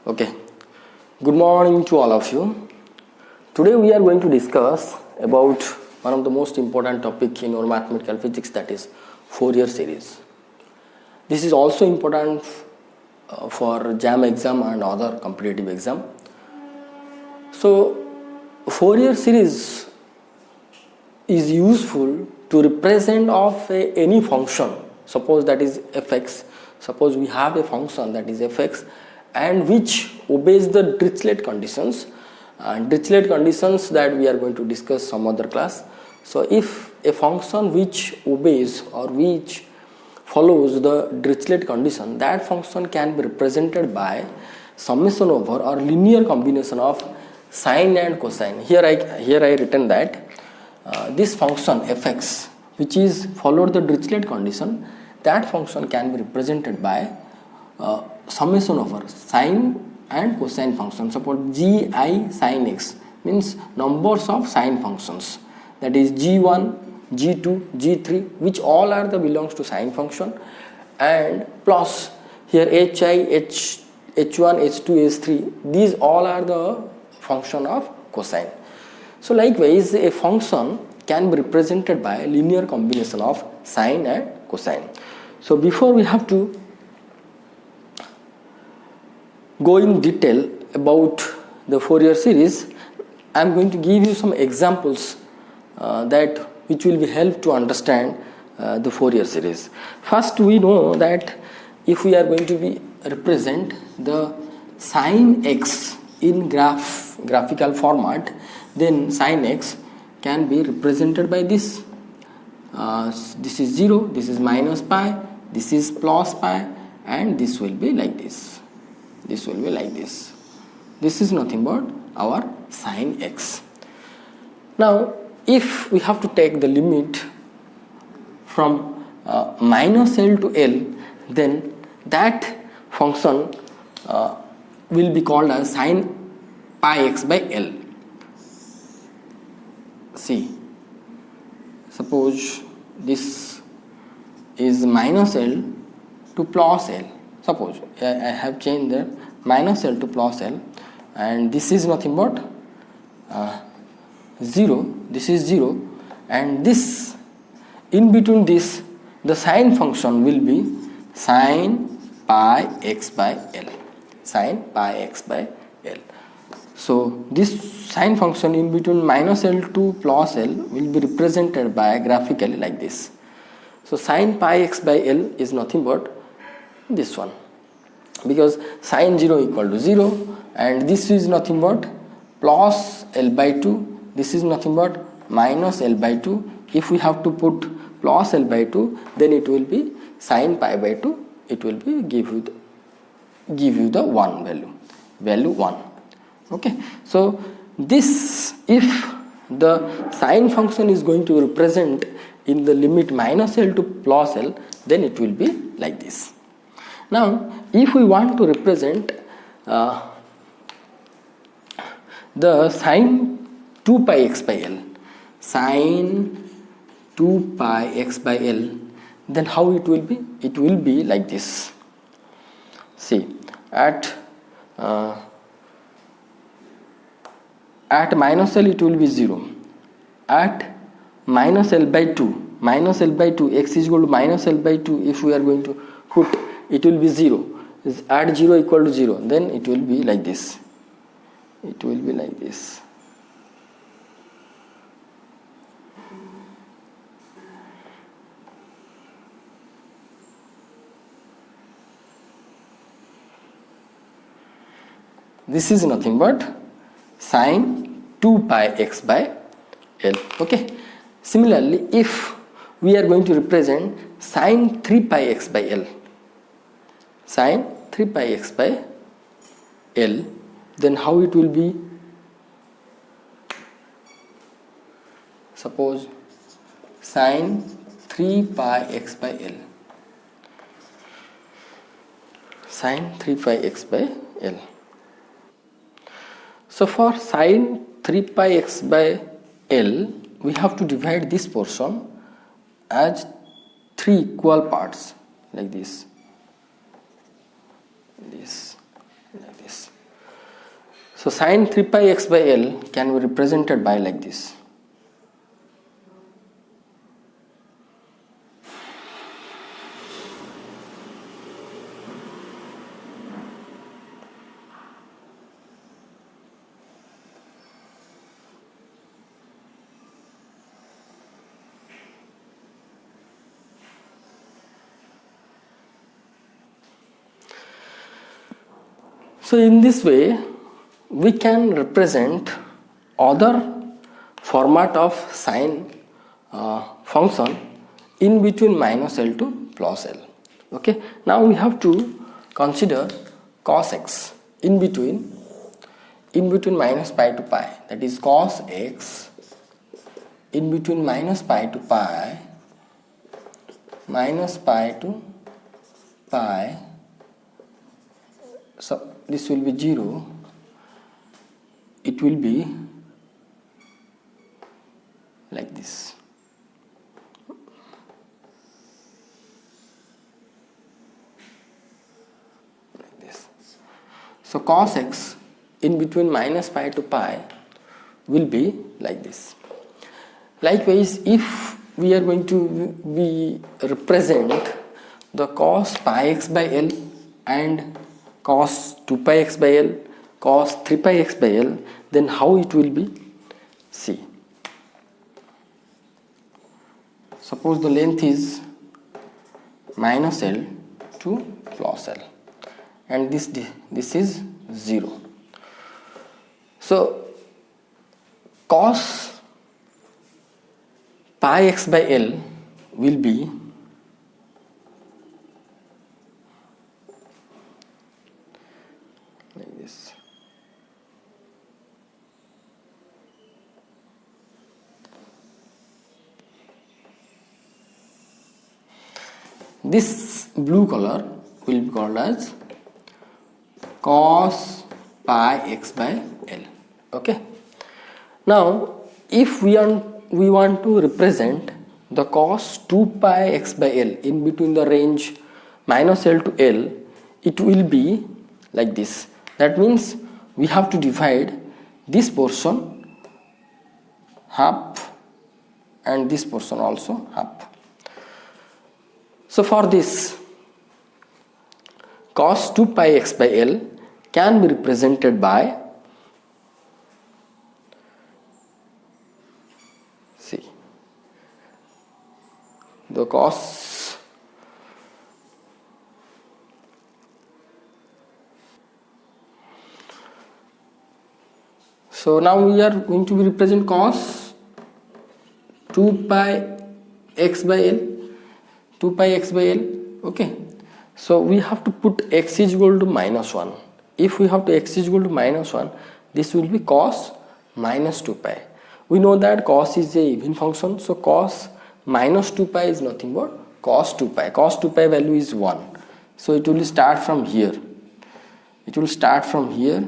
Okay, good morning to all of you. Today we are going to discuss about one of the most important topic in our mathematical physics, that is Fourier series. This is also important for JAM exam and other competitive exam. So Fourier series is useful to represent of any function. Suppose that is fx. Suppose we have a function that is fx and which obeys the Dirichlet conditions, and Dirichlet conditions that we are going to discuss some other class. So if a function which obeys or which follows the Dirichlet condition, that function can be represented by summation over or linear combination of sine and cosine. Here I written that this function fx which is followed the Dirichlet condition, that function can be represented by summation over sine and cosine function. Suppose gi sin x means numbers of sine functions, that is g1, g2, g3, which all are the belongs to sine function, and plus here hi, h1, h2, h3, these all are the function of cosine. So likewise a function can be represented by a linear combination of sine and cosine. So before we have to go in detail about the Fourier series, I am going to give you some examples that which will be help to understand the Fourier series. First, we know that if we are going to be represent the sin x in graphical format, then sin x can be represented by this. This is 0, this is minus pi, this is plus pi, and this will be like this. This will be like this. This is nothing but our sin x. Now, if we have to take the limit from minus L to L, then that function will be called as sin pi x by L. See, suppose this is minus L to plus L. Suppose I have changed the minus L to plus L, and this is nothing but 0, this is 0, and this in between this the sine function will be sin pi x by L, sin pi x by L. So this sine function in between minus L to plus L will be represented by graphically like this. So sin pi x by L is nothing but this one, because sin 0 equal to 0, and this is nothing but plus L by 2, this is nothing but minus L by 2. If we have to put plus L by 2, then it will be sin pi by 2, it will be give you the 1 value 1. Okay, so this, if the sine function is going to represent in the limit minus L to plus L, then it will be like this. Now, if we want to represent the sin 2 pi x by L, sin 2 pi x by L, then how it will be? It will be like this. See, at minus L it will be 0. At minus L by 2, x is equal to minus L by 2, if we are going to put, it will be 0. At 0 equal to 0, then it will be like this. It will be like this. This is nothing but sin 2 pi x by L. Okay. Similarly, if we are going to represent sin 3 pi x by L, sin 3 pi x by L, then how it will be? Suppose sin 3 pi x by L, sin 3 pi x by L. So for sin 3 pi x by L, we have to divide this portion as 3 equal parts like this, like this. So sine 3 pi x by L can be represented by like this. So in this way, we can represent other format of sine function in between minus L to plus L. Okay. Now we have to consider cos x in between minus pi to pi. That is cos x in between minus pi to pi, minus pi to pi. So this will be 0, it will be like this. Like this. So cos x in between minus pi to pi will be like this. Likewise, if we are going to represent the cos pi x by L and cos 2 pi x by L, cos 3 pi x by L, then how it will be? See, suppose the length is minus L to plus L and this is 0. So cos pi x by L will be like this. This blue color will be called as cos pi x by L. Okay. Now, if we want to represent the cos 2 pi x by L in between the range minus L to L, it will be like this. That means we have to divide this portion half and this portion also half. So for this, cos 2 pi x by L can be represented by, see, the cos so now we are going to represent cos 2 pi x by L, 2 pi x by L. Okay, so we have to put x is equal to minus 1. If we have to x is equal to minus 1, this will be cos minus 2 pi. We know that cos is a even function, so cos minus 2 pi is nothing but cos 2 pi. Cos 2 pi value is 1. So it will start from here. It will start from here.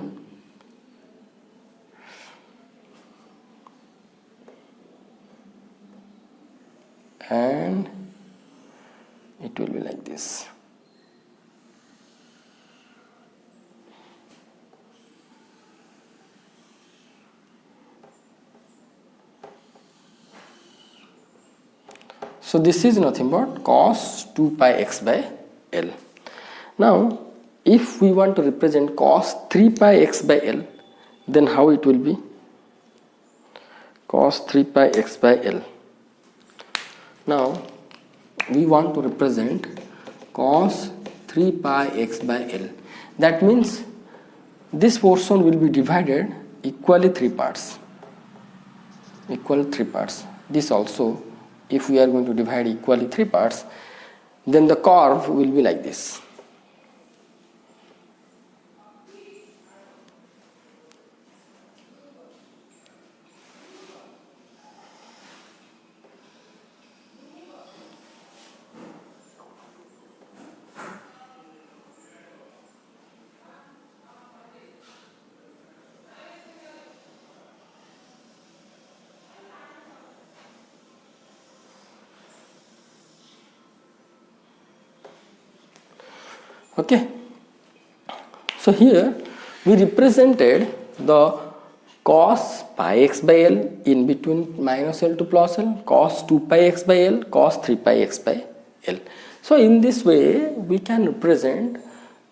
And it will be like this. So this is nothing but cos 2 pi x by L. Now, if we want to represent cos 3 pi x by L, then how it will be? Cos 3 pi x by L. Now, we want to represent cos 3 pi x by L. That means this portion will be divided equally 3 parts. This also, if we are going to divide equally 3 parts, then the curve will be like this. Okay, so here we represented the cos pi x by L in between minus L to plus L, cos 2 pi x by L, cos 3 pi x by L. So in this way we can represent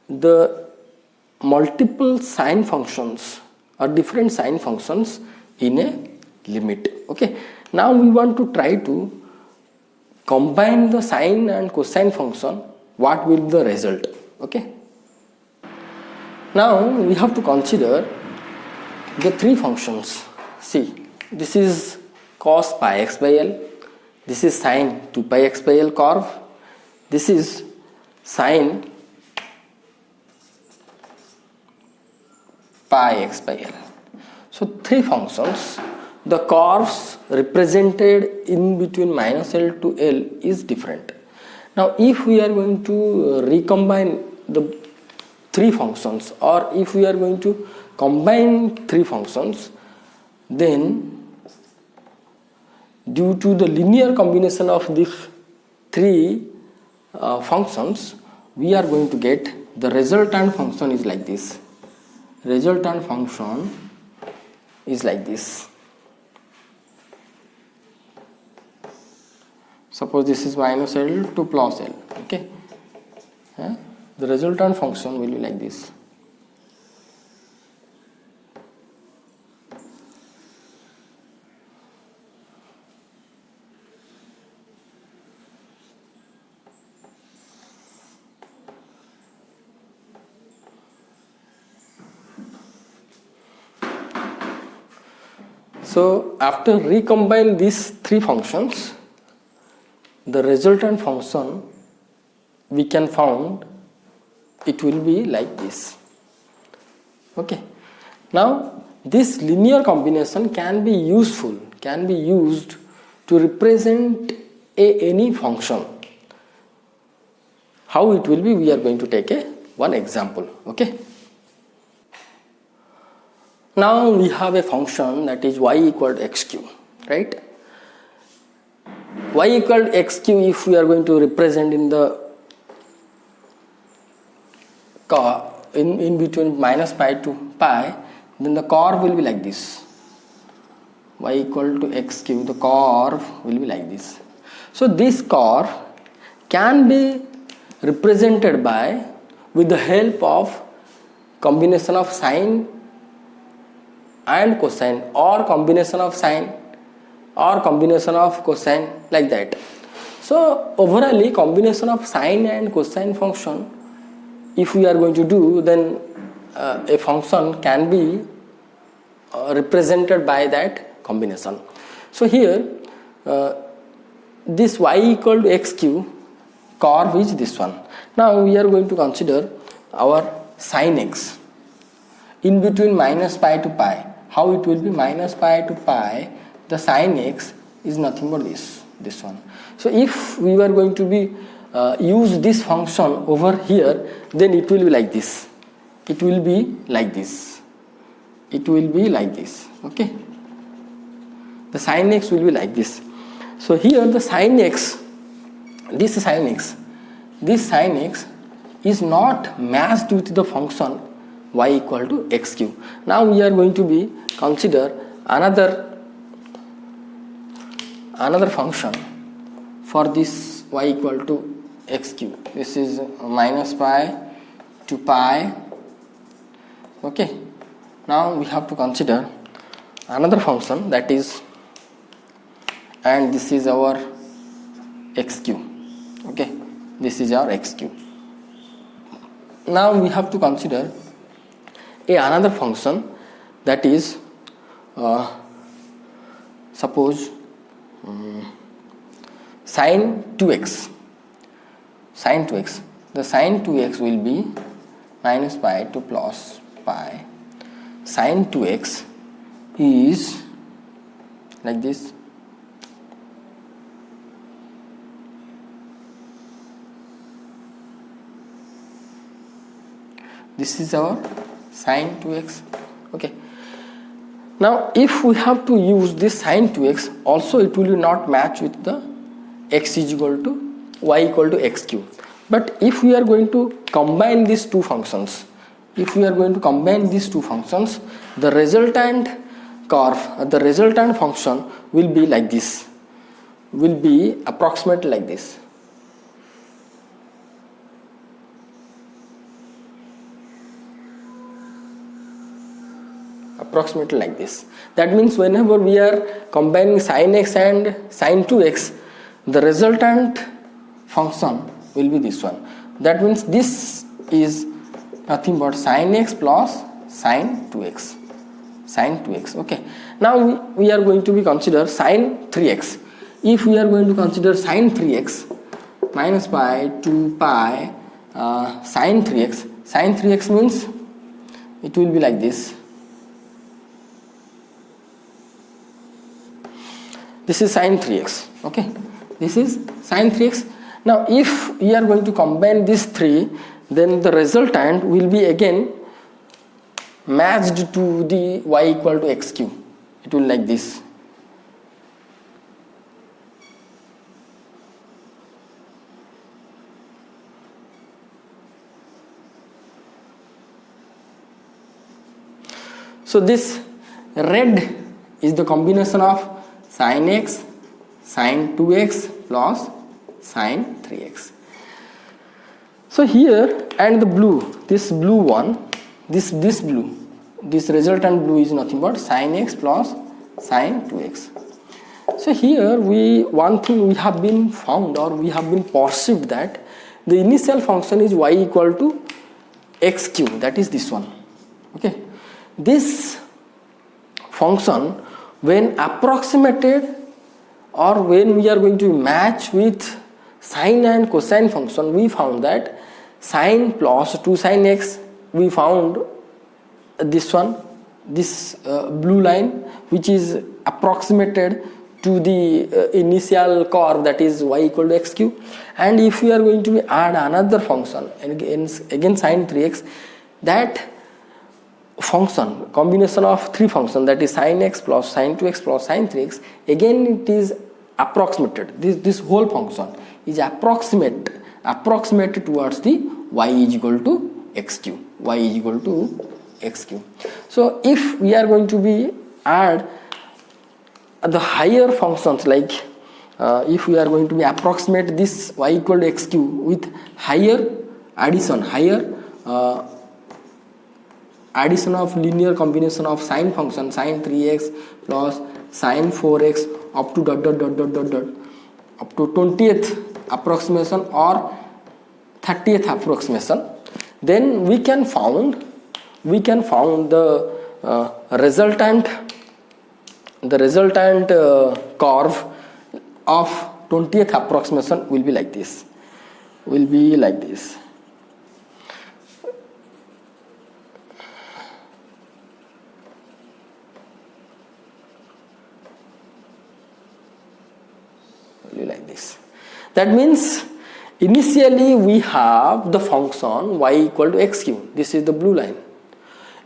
the multiple sine functions or different sine functions in a limit. Okay, now we want to try to combine the sine and cosine function. What will be the result? Okay, now we have to consider the three functions. See, this is cos pi x by L, this is sine 2 pi x by L curve, this is sine pi x by L. So three functions. The curves represented in between minus L to L is different. Now if we are going to recombine the three functions, or if we are going to combine three functions, then due to the linear combination of these three functions, we are going to get the resultant function is like this. Resultant function is like this. Suppose this is minus L to plus L. Okay, the resultant function will be like this. So after recombine these three functions, the resultant function we can found it will be like this. Okay, now this linear combination can be useful, can be used to represent any function. How it will be, we are going to take one example. Okay, now we have a function that is y equal to xq, right? Y equal to xq, if we are going to represent in the in between minus pi to pi, then the curve will be like this. Y equal to xq, the curve will be like this. So this curve can be represented by with the help of combination of sine and cosine, or combination of sine or combination of cosine, like that. So overall combination of sine and cosine function, if we are going to do, then a function can be represented by that combination. So here this y equal to xq curve is this one. Now we are going to consider our sin x in between minus pi to pi. How it will be? Minus pi to pi, the sin x is nothing but this one. So if we were going to be use this function over here, then it will be like this. It will be like this. It will be like this. Okay, the sin x will be like this. So here the sin x, this sin x is not matched with the function y equal to xq. Now we are going to be consider another function for this y equal to xq. This is minus pi to pi. Okay, now we have to consider another function, that is, and this is our xq. Okay, this is our xq. Now we have to consider another function, that is suppose sin 2x. Sin 2x, the sin 2x will be minus pi to plus pi. Sin 2x is like this. This is our sin 2x. Okay, now if we have to use this sin 2x, also it will not match with the x is equal to y equal to xq. But if we are going to combine these two functions, if we are going to combine these two functions, the resultant curve, the resultant function will be like this, will be approximately like this. Approximately like this. That means whenever we are combining sin x and sin 2x, the resultant function will be this one. That means this is nothing but sin x plus sin 2x. Sin 2x. Okay. Now we are going to be consider sin 3x. If we are going to consider sin 3x minus pi 2 pi sin 3x. Sin 3x means it will be like this. This is sin 3x. Okay. This is sin 3x. Now if we are going to combine these three, then the resultant will be again matched to the y equal to x cube. It will like this. So this red is the combination of sin x, sin 2x plus sin 3x. So here, and the blue, this blue one, this blue, this resultant blue is nothing but sin x plus sin 2x. So here one thing we have been found, or we have been perceived, that the initial function is y equal to x cube, that is this one. Okay. This function, when approximated, or when we are going to match with sine and cosine function, we found that sine plus 2 sin x, we found this one, this blue line, which is approximated to the initial curve, that is y equal to x cube. And if we are going to add another function, and again sin 3x, that function, combination of three functions, that is sin x plus sin 2x plus sin 3x, again it is approximated. This whole function is approximated towards the y is equal to x cube. Y is equal to x cube. So if we are going to be add the higher functions, like if we are going to be approximate this y equal to x cube with higher addition, addition of linear combination of sine function sin 3x plus sin 4x up to dot up to 20th approximation or 30th approximation, then we can found the resultant curve of 20th approximation will be like this. Like this. That means initially we have the function y equal to x cube. This is the blue line.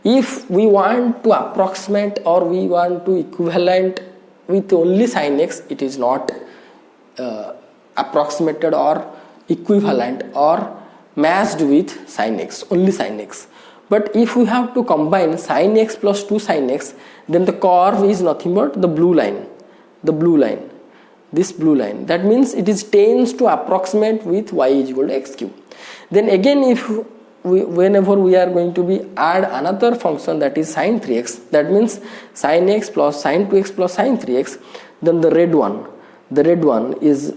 If we want to approximate, or we want to equivalent with only sin x, it is not approximated or equivalent or matched with sin x, only sin x. But if we have to combine sin x plus 2 sin x, then the curve is nothing but the blue line. This blue line. That means it is tends to approximate with y is equal to x cube. Then again, whenever we are going to be add another function, that is sin 3x, that means sin x plus sin 2x plus sin 3x, then the red one is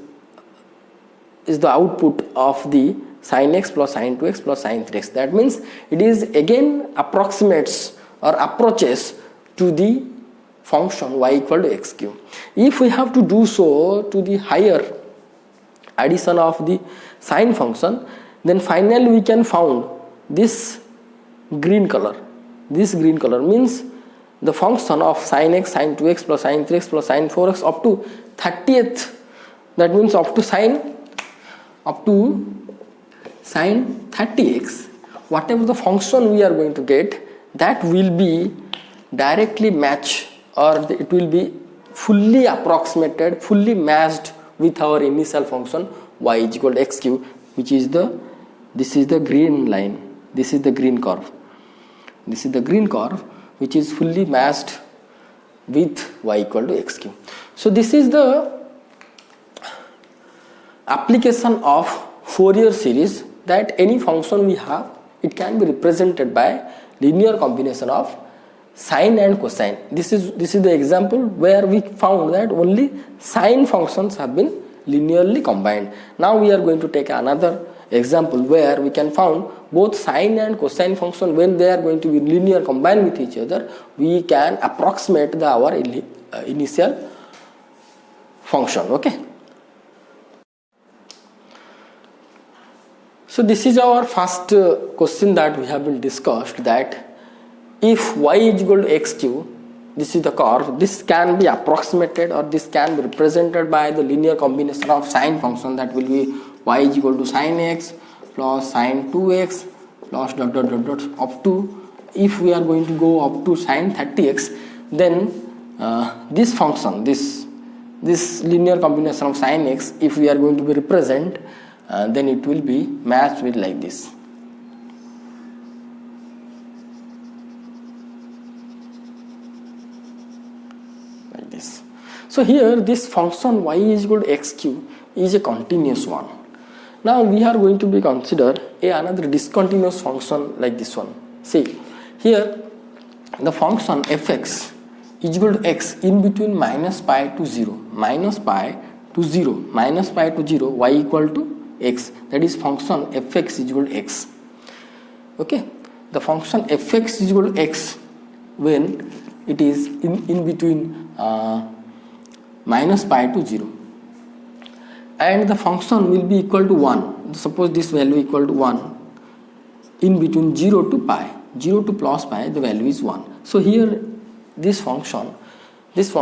the output of the sin x plus sin 2x plus sin 3x. That means it is again approximates or approaches to the function y equal to x cube. If we have to do so to the higher addition of the sine function, then finally we can found this green color. This green color means the function of sin x, sin 2x plus sin 3x plus sin 4x up to 30th. That means up to sin 30x, whatever the function we are going to get, that will be directly match, or it will be fully approximated, fully matched with our initial function y is equal to x cube, which is this is the green line, this is the green curve. This is the green curve which is fully matched with y equal to x cube. So this is the application of Fourier series, that any function we have, it can be represented by linear combination of sine and cosine. This is the example where we found that only sine functions have been linearly combined. Now we are going to take another example where we can found both sine and cosine function, when they are going to be linear combined with each other, we can approximate our initial function. Okay. So this is our first question that we have been discussed, that if y is equal to x cube, this is the curve, this can be approximated or this can be represented by the linear combination of sine function, that will be y is equal to sine x plus sine 2x plus dot dot dot dot up to, if we are going to go up to sine 30x, then this function, this linear combination of sine x, if we are going to be represent, then it will be matched with like this. Like this. So here this function y is equal to x cube is a continuous one. Now we are going to be consider another discontinuous function like this one. See here the function fx is equal to x in between minus pi to 0, minus pi to 0, minus pi to 0, y equal to x, that is function fx is equal to x. Okay, the function fx is equal to x when it is in between minus pi to 0, and the function will be equal to 1. Suppose this value equal to 1 in between 0 to pi, 0 to plus pi, the value is 1. So here this function is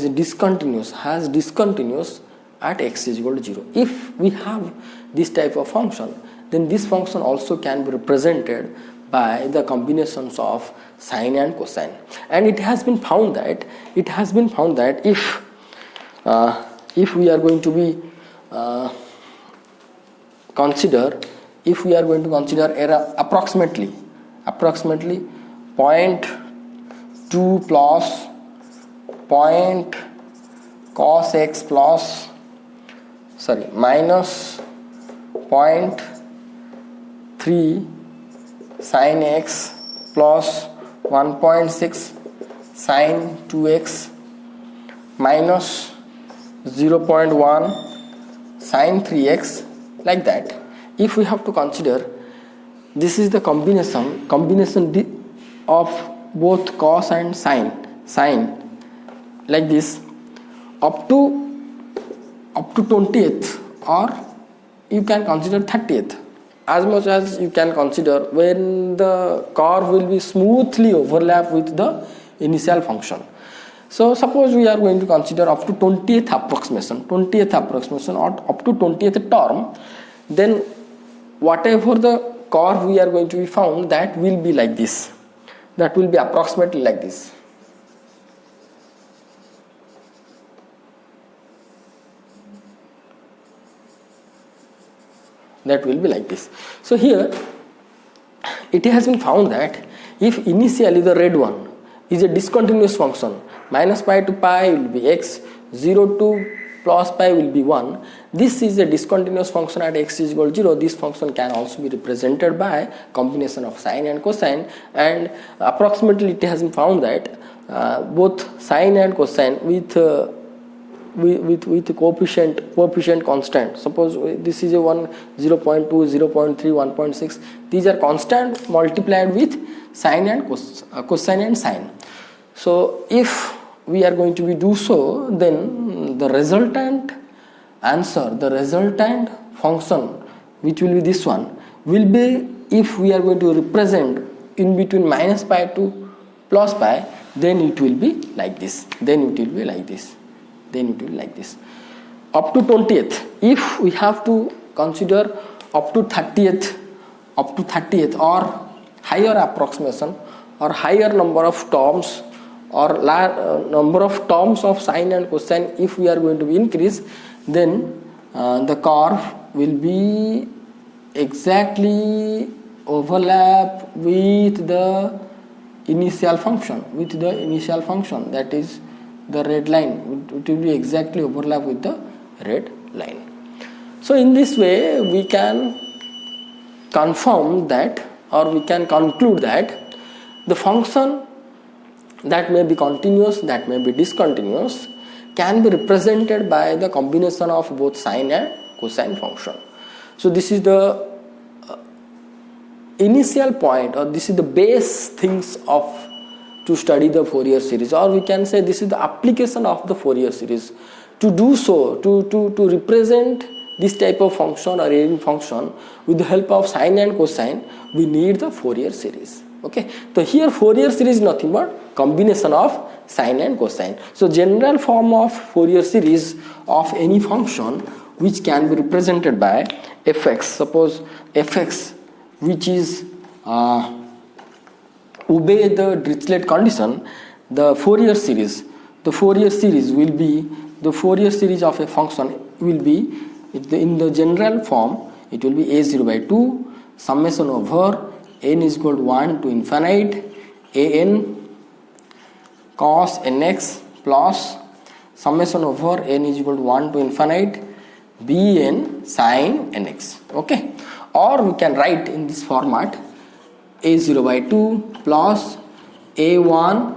discontinuous, has discontinuous at x is equal to 0. If we have this type of function, then this function also can be represented by the combinations of sine and cosine. And it has been found that if we are going to be consider error approximately 0.2 plus point cos x plus minus 0.3 sin x plus 1.6 sin 2x minus 0.1 sin 3x, like that. If we have to consider, this is the combination of both cos and sine, like this, up to 20th, or you can consider 30th, as much as you can consider, when the curve will be smoothly overlap with the initial function. So suppose we are going to consider up to 20th approximation or up to 20th term, then whatever the curve we are going to be found, that will be like this, that will be approximately like this. That will be like this. So here it has been found that if initially the red one is a discontinuous function, minus pi to pi will be x, 0 to plus pi will be 1, this is a discontinuous function at x is equal to 0. This function can also be represented by combination of sine and cosine, and approximately it has been found that both sine and cosine with coefficient constant. Suppose this is a 1, 0.2, 0.3, 1.6. These are constant multiplied with sine and cosine and sine. So if we are going to be do so, then the resultant answer, the resultant function, which will be this one, will be, if we are going to represent in between minus pi to plus pi, then it will be like this. Up to 20th, if we have to consider up to 30th or higher approximation or higher number of terms or number of terms of sine and cosine, if we are going to be increase, then the curve will be exactly overlap with the initial function, that is the red line. It will be exactly overlap with the red line. So in this way we can confirm that, or we can conclude that the function that may be continuous, that may be discontinuous, can be represented by the combination of both sine and cosine function. So this is the initial point, or this is the base things of to study the Fourier series, or we can say this is the application of the Fourier series. To do so, to represent this type of function or any function with the help of sine and cosine, we need the Fourier series. Okay, so here Fourier series is nothing but combination of sine and cosine. So general form of Fourier series of any function which can be represented by fx. Suppose fx, which is obey the Dirichlet condition, the Fourier series will be, the Fourier series of a function will be in the general form. It will be a0 by 2 summation over n is equal to 1 to infinite an cos nx plus summation over n is equal to 1 to infinite bn sin nx. Okay, or we can write in this format a0 by 2 plus a1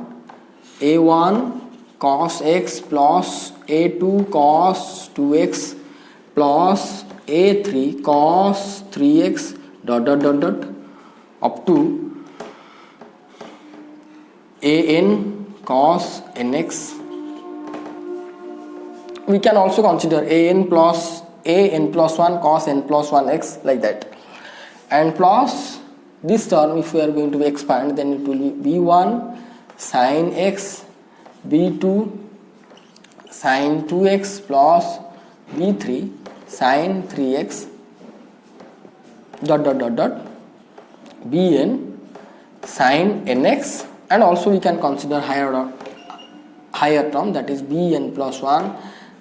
cos x plus a2 cos 2x plus a3 cos 3x dot up to an cos nx. We can also consider an plus 1 cos n plus 1 x, like that, and plus this term, if we are going to expand, then it will be b1 sin x, b2 sin 2x plus b3 sin 3x dot bn sin nx, and also we can consider higher term, that is bn plus 1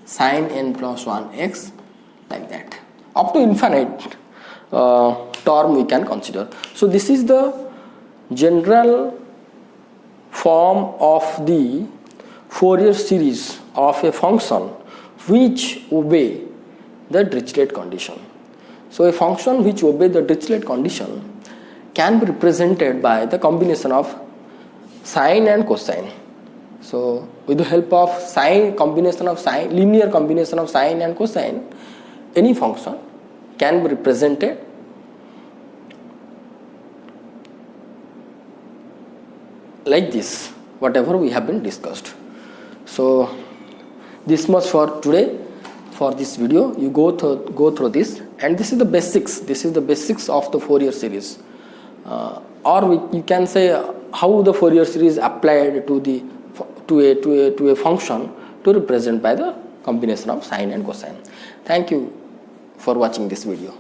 sin n plus 1 x, like that, up to infinite term we can consider. So this is the general form of the Fourier series of a function which obey the Dirichlet condition. So a function which obey the Dirichlet condition can be represented by the combination of sine and cosine. So with the help of linear combination of sine and cosine, any function can be represented like this, whatever we have been discussed. So this much for today. For this video, you go through this, and this is the basics. This is the basics of the Fourier series, or you can say how the Fourier series applied to a function to represent by the combination of sine and cosine. Thank you for watching this video.